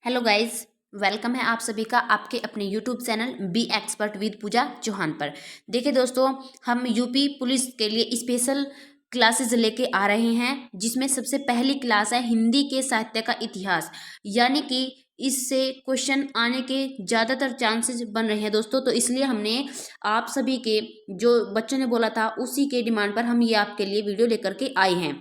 Hello guys, welcome है आप सभी का आपके अपने YouTube channel be expert with Pooja Chauhan पर। देखिए दोस्तों, हम यूपी पुलिस के लिए स्पेशल क्लासेस लेके आ रहे हैं, जिसमें सबसे पहली क्लास है हिंदी के साहित्य का इतिहास। यानी कि इससे क्वेश्चन आने के ज़्यादातर चांसेस बन रहे हैं दोस्तों। तो इसलिए हमने आप सभी के जो बच्चों ने बोला था उसी के डिमांड पर हम ये आपके लिए वीडियो लेकर के आए हैं।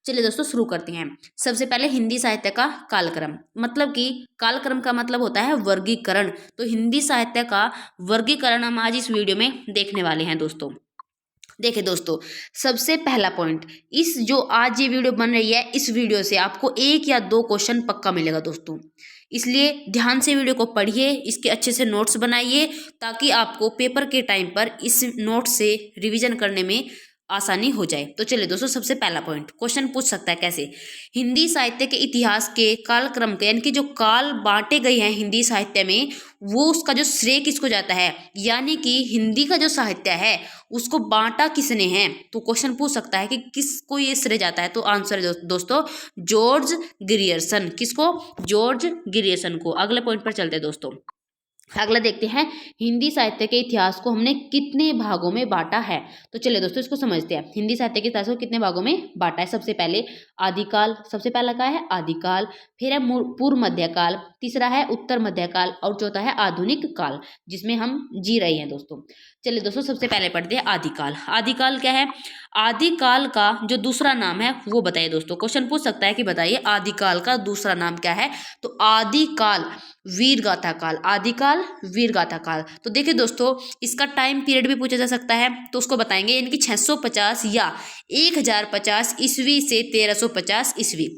चलिए दोस्तों शुरू करते हैं। सबसे पहले हिंदी साहित्य का कालक्रम, मतलब कि कालक्रम का मतलब होता है वर्गीकरण। तो हिंदी साहित्य का वर्गीकरण हम आज इस वीडियो में देखने वाले हैं दोस्तों। देखिए दोस्तों, सबसे पहला पॉइंट, इस जो आज ये वीडियो बन रही है, इस वीडियो से आपको एक या दो क्वेश्चन पक्का मिलेगा दोस्तों। इसलिए ध्यान से वीडियो को पढ़िए, इसके अच्छे से नोट्स बनाइए, ताकि आपको पेपर के टाइम पर इस नोट से रिवीजन करने में आसानी हो जाए। तो चलिए दोस्तों, सबसे पहला पॉइंट, क्वेश्चन पूछ सकता है कैसे, हिंदी साहित्य के इतिहास के कालक्रम के, यानी कि जो काल बांटे गए हैं हिंदी साहित्य में, वो उसका जो श्रेय किसको जाता है, यानी कि हिंदी का जो साहित्य है उसको बांटा किसने है। तो क्वेश्चन पूछ सकता है कि किसको ये श्रेय जाता है। तो आंसर है दोस्तों जॉर्ज ग्रियर्सन। किसको? जॉर्ज ग्रियर्सन को। अगले पॉइंट पर चलते हैं दोस्तों। अगला देखते हैं, हिंदी साहित्य के इतिहास को हमने कितने भागों में बांटा है। तो चलिए दोस्तों इसको समझते हैं। हिंदी साहित्य के इतिहास को कितने भागों में बांटा है। सबसे पहले आदिकाल, सबसे पहला क्या है आदिकाल, फिर है पूर्व मध्यकाल, तीसरा है उत्तर मध्यकाल और चौथा है आधुनिक काल, जिसमें हम जी रहे हैं दोस्तों। चलिए दोस्तों सबसे पहले पढ़ते हैं आदिकाल। आदिकाल क्या है? आदिकाल का जो दूसरा नाम है वो बताइए दोस्तों। क्वेश्चन पूछ सकता है कि बताइए आदिकाल का दूसरा नाम क्या है। तो आदिकाल वीर गाथा काल, आदिकाल वीर गाथा काल। तो देखिए दोस्तों, इसका टाइम पीरियड भी पूछा जा सकता है, तो उसको बताएंगे, यानी कि 650 या 1050 ईस्वी से 1350 ईस्वी।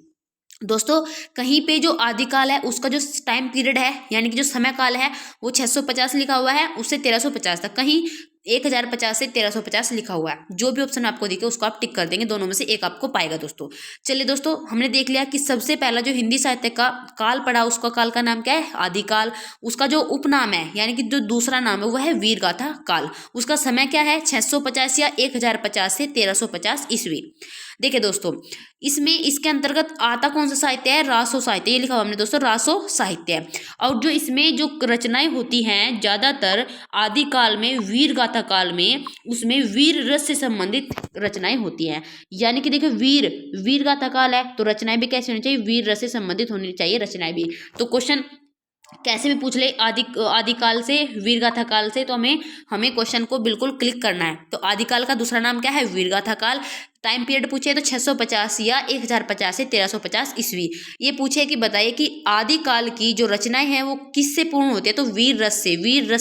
दोस्तों कहीं पे जो आदिकाल है उसका जो टाइम पीरियड है, यानी कि जो समय काल है, वो 650 लिखा हुआ है, उससे 1350 तक, कहीं 1050 से 1350 लिखा हुआ है। जो भी ऑप्शन आपको दिखे उसको आप टिक कर देंगे, दोनों में से एक आपको पाएगा दोस्तों। चलिए दोस्तों, हमने देख लिया कि सबसे पहला जो हिंदी साहित्य का काल पढ़ा, उसका काल का नाम क्या है? आदिकाल। उसका जो उपनाम है, यानी कि जो दूसरा नाम है, वह है वीरगाथा काल। उसका समय क्या है? 650 या 1050 से 1350 ईस्वी। देखिए दोस्तों, इसमें इसके अंतर्गत आता कौन सा साहित्य है? रासो साहित्य। ये लिखा हुआ हमने दोस्तों, रासो साहित्य है। और जो इसमें जो रचनाएं होती हैं ज्यादातर आदिकाल में, वीर गाथा काल में, उसमें वीर रस से संबंधित रचनाएं होती हैं। यानी कि देखिए, वीर गाथा काल है तो रचनाएं भी कैसे होनी चाहिए? वीर रस से संबंधित होनी चाहिए रचनाएं भी। तो क्वेश्चन कैसे भी पूछ ले आदिकाल से, वीरगाथा काल से, तो हमें क्वेश्चन को बिल्कुल क्लिक करना है। तो आदिकाल का दूसरा नाम क्या है? वीरगाथा काल। टाइम पीरियड पूछे तो 650 या 1050 से 1350 ईस्वी। ये पूछे कि बताइए कि आदिकाल की जो रचनाएं हैं वो किससे पूर्ण होती है? तो वीर रस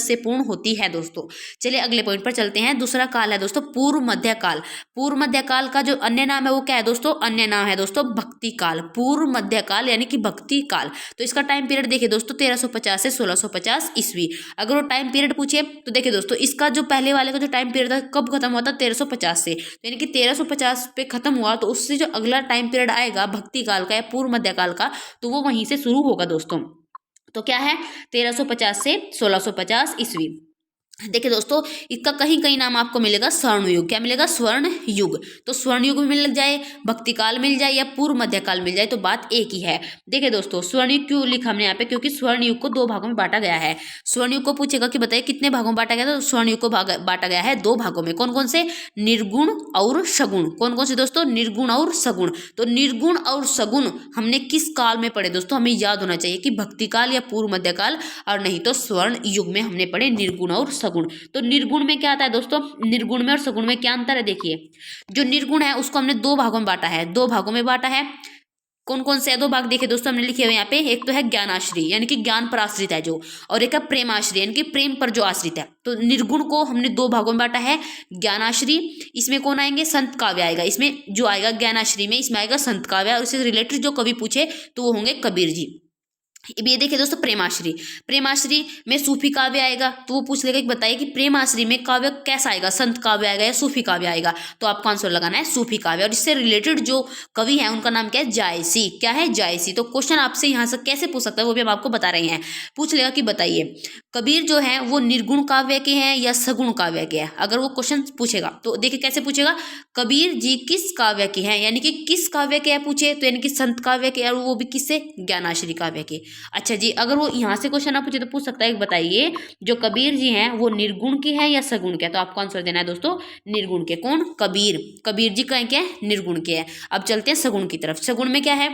से पूर्ण होती है दोस्तों। चलिए अगले पॉइंट पर चलते हैं। दूसरा काल है दोस्तों पूर्व मध्यकाल। पूर्व मध्यकाल का जो अन्य नाम है वो क्या है दोस्तों? अन्य नाम है दोस्तों भक्ति काल। पूर्व मध्यकाल यानी कि भक्ति काल। तो इसका टाइम पीरियड देखिए दोस्तों, 1350 से 1650 ईस्वी। अगर वो टाइम पीरियड पूछे तो देखिए दोस्तों, इसका जो पहले वाले का जो टाइम पीरियड था कब खत्म हुआ था? 1350 से, यानी कि 1350 पे खत्म हुआ, तो उससे जो अगला टाइम पीरियड आएगा भक्ति काल का या पूर्व मध्यकाल का, तो वो वहीं से शुरू होगा दोस्तों। तो क्या है? 1350 से 1650 ईस्वी। देखिए दोस्तों, इसका कहीं कहीं नाम आपको मिलेगा स्वर्ण युग। क्या मिलेगा? स्वर्ण युग। तो स्वर्ण युग मिल जाए, भक्ति काल मिल जाए या पूर्व मध्यकाल मिल जाए, तो बात एक ही है। देखिए दोस्तों, स्वर्ण युग क्यों लिखा हमने यहाँ पे? क्योंकि स्वर्ण युग को दो भागों में बांटा गया है। स्वर्ण युग को पूछेगा कि बताइए कितने भागों में बांटा गया? तो स्वर्ण युग को बांटा गया है दो भागों में। कौन कौन से? निर्गुण और सगुण। कौन कौन से दोस्तों? निर्गुण और सगुण। तो निर्गुण और सगुण हमने किस काल में पढ़े दोस्तों? हमें याद होना चाहिए कि भक्ति काल या पूर्व मध्यकाल, और नहीं तो स्वर्ण युग में हमने पढ़े निर्गुण और सगुण। तो निर्गुण में क्या आता है दोस्तों? निर्गुण में और सगुण में क्या अंतर है? देखिए, जो निर्गुण है उसको हमने दो भागों में बांटा है, दो भागों में बांटा है। कौन कौन से दो भाग? देखिए दोस्तों, हमने लिखे हुए यहाँ पे, एक तो है ज्ञानाश्री यानी कि ज्ञान पर आश्रित है जो, और एक है प्रेमाश्री यानी कि प्रेम पर जो आश्रित है। तो निर्गुण को हमने दो भागों में बांटा है। ज्ञानाश्री, इसमें कौन आएंगे? संत काव्य आएगा। इसमें जो आएगा ज्ञानाश्री में, इसमें आएगा संत काव्य, और इससे रिलेटेड जो कवि पूछे तो वो होंगे कबीर जी। ये देखिए दोस्तों, प्रेमाश्री, प्रेमाश्री में सूफी काव्य आएगा, तो वो पूछ लेगा कि बताइए कि प्रेमाश्री में काव्य कैसा आएगा? संत काव्य आएगा या सूफी काव्य आएगा? तो आपको आंसर लगाना है सूफी काव्य। और इससे रिलेटेड जो कवि है उनका नाम क्या है? जायसी। क्या है? जायसी। तो क्वेश्चन आपसे यहाँ से कैसे पूछ सकता है वो भी हम आपको बता रहे हैं। पूछ लेगा कि बताइए कबीर जो है वो निर्गुण काव्य के हैं या सगुण काव्य के हैं? अगर वो क्वेश्चन पूछेगा तो देखिए कैसे पूछेगा, कबीर जी किस काव्य के हैं, यानी कि किस काव्य के हैं पूछे, तो यानी कि संत काव्य के, और वो भी किससे? ज्ञानाश्री काव्य के। अच्छा जी, अगर वो यहाँ से क्वेश्चन ना पूछे तो पूछ सकता है, बताइए जो कबीर जी हैं वो निर्गुण के हैं या सगुण के? तो आपको आंसर देना है दोस्तों निर्गुण के। कौन? कबीर। कबीर जी कहें क्या? निर्गुण के हैं। अब चलते हैं सगुण की तरफ। सगुण में क्या है?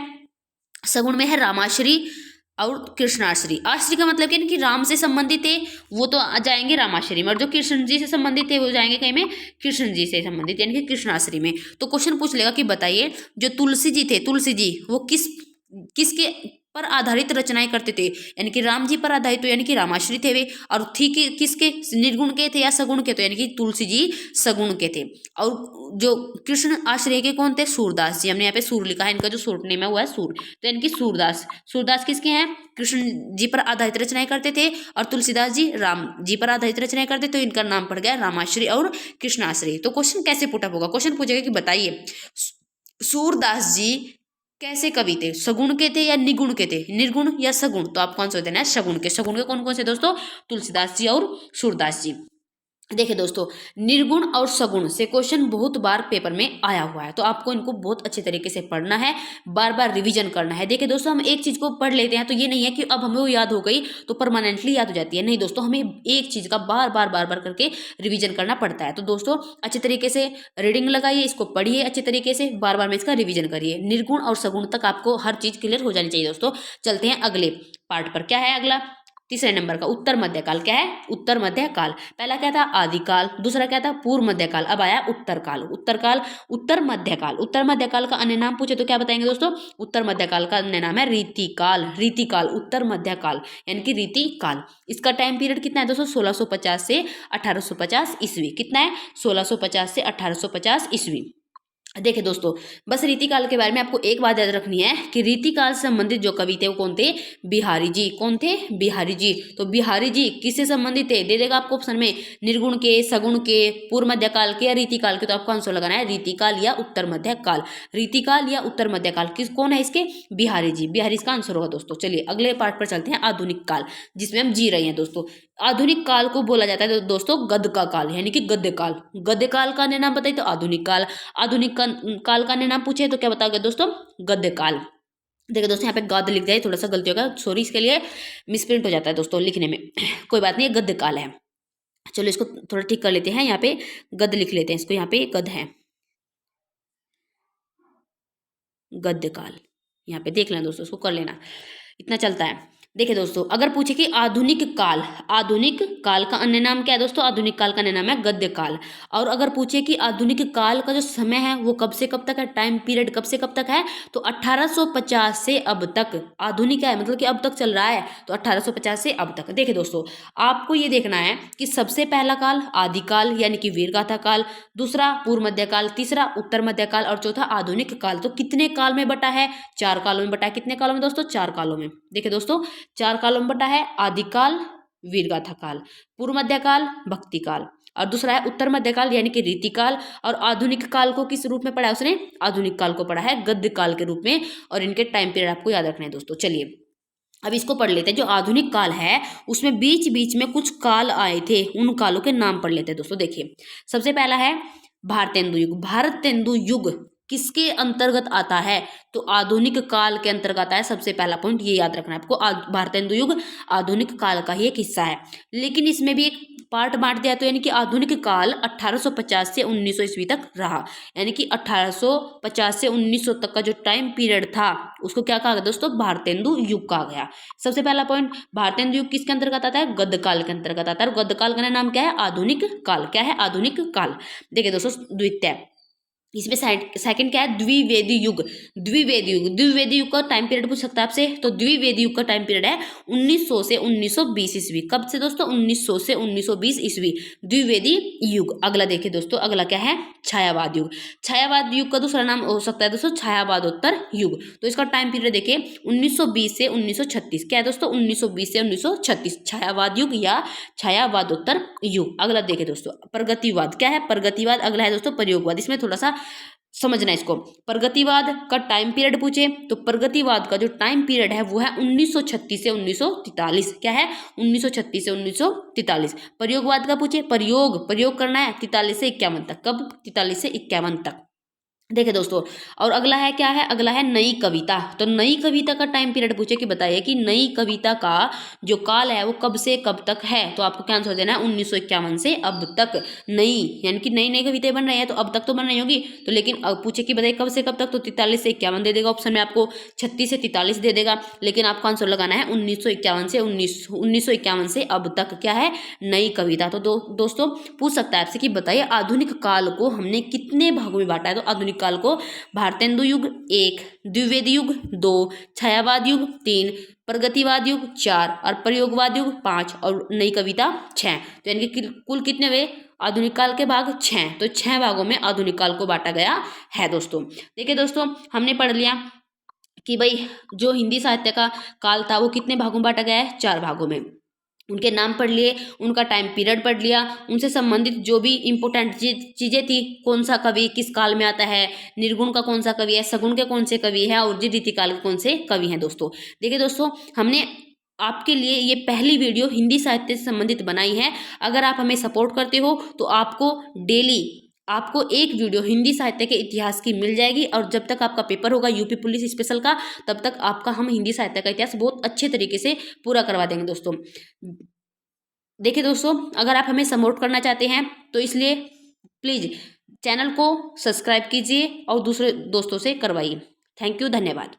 सगुण में है रामाश्री और कृष्णाश्री। आश्री का मतलब क्या है कि राम से संबंधित है, वो तो आ जाएंगे रामाश्री में, और जो कृष्ण जी से संबंधित है वो जाएंगे कहीं में कृष्ण जी से संबंधित यानी कि कृष्णाश्री में। तो क्वेश्चन पूछ लेगा कि बताइए जो तुलसी जी थे, तुलसी जी वो किसके पर आधारित रचनाएं करते थे? यानी कि राम जी पर आधारित, तो यानी कि रामाश्री थे वे। और थी कि किसके? निर्गुण के थे या सगुण के? तो यानी कि तुलसी जी सगुण के थे। और जो कृष्ण आश्रय के कौन थे? सूरदास जी। हमने यहाँ पे सूर लिखा है, इनका जो सूर नेम है वो है सूर, तो यानी कि सूरदास। सूरदास किसके हैं? कृष्ण जी पर आधारित रचनाएं करते थे, और तुलसीदास जी राम जी पर आधारित रचनाएं करते, तो इनका नाम पड़ गया रामाश्री और कृष्णाश्री। तो क्वेश्चन कैसे पुटअप होगा? क्वेश्चन पूछेगा कि बताइए सूरदास जी कैसे कवि थे? सगुण के थे या निगुण के थे? निर्गुण या सगुण? तो आपको आंसर देना है सगुण के। सगुण के कौन कौन से दोस्तों? तुलसीदास जी और सूरदास जी। देखिए दोस्तों, निर्गुण और सगुण से क्वेश्चन बहुत बार पेपर में आया हुआ है, तो आपको इनको बहुत अच्छे तरीके से पढ़ना है, बार बार रिवीजन करना है। देखिए दोस्तों, हम एक चीज को पढ़ लेते हैं तो ये नहीं है कि अब हमें वो याद हो गई तो परमानेंटली याद हो जाती है। नहीं दोस्तों, हमें एक चीज का बार बार करके रिवीजन करना पड़ता है। तो दोस्तों अच्छे तरीके से रीडिंग लगाइए, इसको पढ़िए अच्छे तरीके से, बार बार में इसका रिवीजन करिए। निर्गुण और सगुण तक आपको हर चीज क्लियर हो जानी चाहिए दोस्तों। चलते हैं अगले पार्ट पर। क्या है अगला? तीसरे नंबर का उत्तर मध्यकाल। क्या है? उत्तर मध्यकाल। पहला क्या था? आदिकाल। दूसरा क्या था? पूर्व मध्यकाल। अब आया उत्तर काल। उत्तर काल, उत्तर मध्यकाल। उत्तर मध्यकाल का अन्य नाम पूछे तो क्या बताएंगे दोस्तों? उत्तर मध्यकाल का अन्य नाम है रीतिकाल। रीतिकाल, उत्तर मध्यकाल यानी कि रीतिकाल। इसका टाइम पीरियड कितना है दोस्तों? 1650 से 1850 ईस्वी। कितना है? 1650 से 1850 ईस्वी। देखिए दोस्तों, बस रीतिकाल के बारे में आपको एक बात याद रखनी है कि रीतिकाल से संबंधित जो कवि थे वो कौन थे? बिहारी जी। कौन थे? बिहारी जी। तो बिहारी जी किससे संबंधित थे? दे देगा आपको ऑप्शन में, निर्गुण के, सगुण के, पूर्व मध्यकाल के या रीतिकाल के। तो आपको आंसर लगाना है रीतिकाल या उत्तर मध्यकाल। रीतिकाल या उत्तर मध्यकाल किस कौन है इसके? बिहारी जी। बिहारी इसका आंसर होगा दोस्तों। चलिए अगले पार्ट पर चलते हैं, आधुनिक काल, जिसमें हम जी रहे हैं दोस्तों। आधुनिक काल को बोला जाता है दोस्तों गद्य का काल, यानी कि गद्य काल। गद्य काल का नाम बताइए तो आधुनिक काल। आधुनिक काल का नाम पूछे तो क्या बताओगे दोस्तों? गद्य काल। देखिए दोस्तों, यहाँ पे गद्य लिख दिया है, थोड़ा सा गलती होगा, सॉरी इसके लिए, मिसप्रिंट हो जाता है दोस्तों लिखने में। कोई बात नहीं, गद्य काल है। चलो इसको थोड़ा ठीक कर लेते हैं, यहाँ पे गद्य लिख लेते हैं इसको, यहाँ पे गद्य है, गद्य काल। यहाँ पे देख लेना दोस्तों, इसको कर लेना, इतना चलता है। देखिए दोस्तों, अगर पूछे कि आधुनिक काल, आधुनिक काल का अन्य नाम क्या है दोस्तों? आधुनिक काल का अन्य नाम है गद्य काल। और अगर पूछे कि आधुनिक काल का जो समय है वो कब से कब तक है, टाइम पीरियड कब से कब तक है, तो 1850 से अब तक। आधुनिक है मतलब कि अब तक चल रहा है, तो 1850 से अब तक। देखिए दोस्तों, आपको ये देखना है कि सबसे पहला काल आदिकाल यानी कि वीरगाथा काल, दूसरा पूर्व मध्यकाल, तीसरा उत्तर मध्यकाल और चौथा आधुनिक काल। तो कितने काल में बटा है? 4 कालों में बटा है। कितने कालों में दोस्तों? 4 कालों में। देखिए दोस्तों, 4 कालों में बटा है। आदिकाल, वीरगाथा काल, पूर्व मध्यकाल, भक्ति काल, और दूसरा है उत्तर मध्यकाल यानी कि रीतिकाल। और आधुनिक काल को किस रूप में पढ़ा है उसने? आधुनिक काल को पढ़ा है गद्य काल के रूप में। और इनके टाइम पीरियड आपको याद रखना है दोस्तों। चलिए अब इसको पढ़ लेते हैं। जो आधुनिक काल है उसमें बीच बीच में कुछ काल आए थे, उन कालों के नाम पढ़ लेते हैं दोस्तों। देखिए सबसे पहला है भारतेंदु युग। भारतेंदु युग किसके अंतर्गत आता है? तो आधुनिक काल के अंतर्गत आता है। सबसे पहला पॉइंट ये याद रखना है आपको, भारतेंदु युग आधुनिक काल का ही एक हिस्सा है। लेकिन इसमें भी एक पार्ट बांट दिया, तो यानी कि आधुनिक काल 1850 से 1900 ईस्वी तक रहा। यानी कि 1850 से 1900 तक का जो टाइम पीरियड था उसको क्या कहा गया दोस्तों? भारतेंदु युग कहा गया। सबसे पहला पॉइंट, भारतेंदु युग किसके अंतर्गत आता है? गद्य काल के अंतर्गत आता है। और गद्य काल का नाम क्या है? आधुनिक काल। क्या है? आधुनिक काल। देखिए दोस्तों, द्वितीय, इसमें सेकंड क्या है? द्विवेदी युग। द्विवेदी युग, द्विवेदी युग का टाइम पीरियड पूछ सकता है आपसे, तो द्विवेदी युग का टाइम पीरियड है 1900 से 1920 ईस्वी। कब से दोस्तों? 1900 से 1920 ईस्वी, द्विवेदी युग। अगला देखिए दोस्तों, अगला क्या है? छायावाद युग। छायावाद युग का दूसरा नाम हो सकता है दोस्तों छायावादोत्तर युग। तो इसका टाइम पीरियड देखिए 1920 से 1936। क्या है दोस्तों? 1920 से 1936 छायावाद युग या छायावादोत्तर युग। अगला देखिए दोस्तों, प्रगतिवाद। क्या है? प्रगतिवाद। अगला है दोस्तों प्रयोगवाद। इसमें थोड़ा सा समझना है इसको। प्रगतिवाद का टाइम पीरियड पूछे तो प्रगतिवाद का जो टाइम पीरियड है वो है 1936 से 1943। क्या है? 1936 से 1943। प्रयोगवाद का पूछे, प्रयोग करना है 43 से 51 तक। कब? 43 से 51 तक। देखिए दोस्तों, और अगला है क्या है, अगला है नई कविता। तो नई कविता का टाइम पीरियड पूछे कि बताइए कि नई कविता का जो काल है वो कब से कब तक है। तो आपको क्या आंसर देना है, 1951 से अब तक। नई यानी कि नई नई कविताएं बन रही हैं, तो अब तक तो बन रही होगी। तो लेकिन अब पूछे कि बताइए कब से कब तक, तो 43 से 51 दे देगा ऑप्शन में आपको, 36 से 43 दे देगा। लेकिन आपको आंसर लगाना है 1951 से 1951 से अब तक क्या है, नई कविता। तो दोस्तों पूछ सकता है आपसे कि बताइए आधुनिक काल को हमने कितने भागों में बांटा है। तो आधुनिक काल को भारतेंदु युग 1, द्विवेदी युग 2, छायावाद युग 3, प्रगतिवाद युग 4 और प्रयोगवाद युग 5 और नई कविता 6। तो यानी कि कुल कितने हुए आधुनिक काल के भाग, 6। तो 6 भागों में आधुनिक काल को बांटा गया है दोस्तों। देखिए दोस्तों, हमने पढ़ लिया कि भाई जो हिंदी साहित्य का काल था वो कितने भागों में बांटा गया है, 4 भागों में। उनके नाम पढ़ लिए, उनका टाइम पीरियड पढ़ लिया, उनसे संबंधित जो भी इंपॉर्टेंट चीज़ें थी, कौन सा कवि किस काल में आता है, निर्गुण का कौन सा कवि है, सगुण के कौन से कवि है और रीति काल के कौन से कवि हैं दोस्तों। देखिए दोस्तों, हमने आपके लिए ये पहली वीडियो हिंदी साहित्य से संबंधित बनाई है। अगर आप हमें सपोर्ट करते हो तो आपको डेली आपको एक वीडियो हिंदी साहित्य के इतिहास की मिल जाएगी, और जब तक आपका पेपर होगा यूपी पुलिस स्पेशल का, तब तक आपका हम हिंदी साहित्य का इतिहास बहुत अच्छे तरीके से पूरा करवा देंगे दोस्तों। देखिए दोस्तों, अगर आप हमें सपोर्ट करना चाहते हैं तो इसलिए प्लीज़ चैनल को सब्सक्राइब कीजिए और दूसरे दोस्तों से करवाइए। थैंक यू, धन्यवाद।